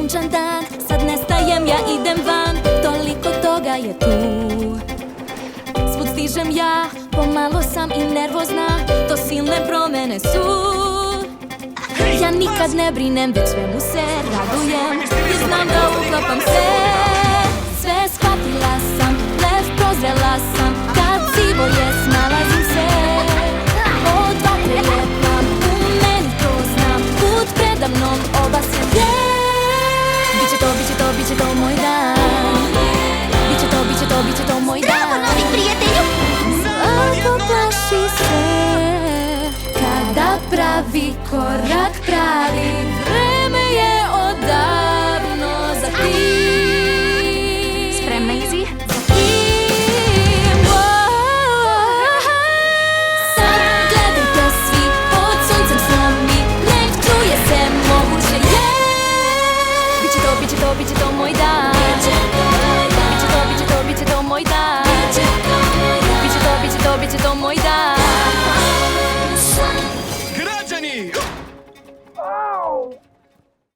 sunčan dan, sad nestajem, ja idem van. Toliko toga je tu, svud stižem ja, pomalo sam i nervozna. To silne promene su. Ja nikad ne brinem, već svemu se radujem i znam da uklapam se. Sve shvatila sam, lev prozrela sam, kad sivo je smeh.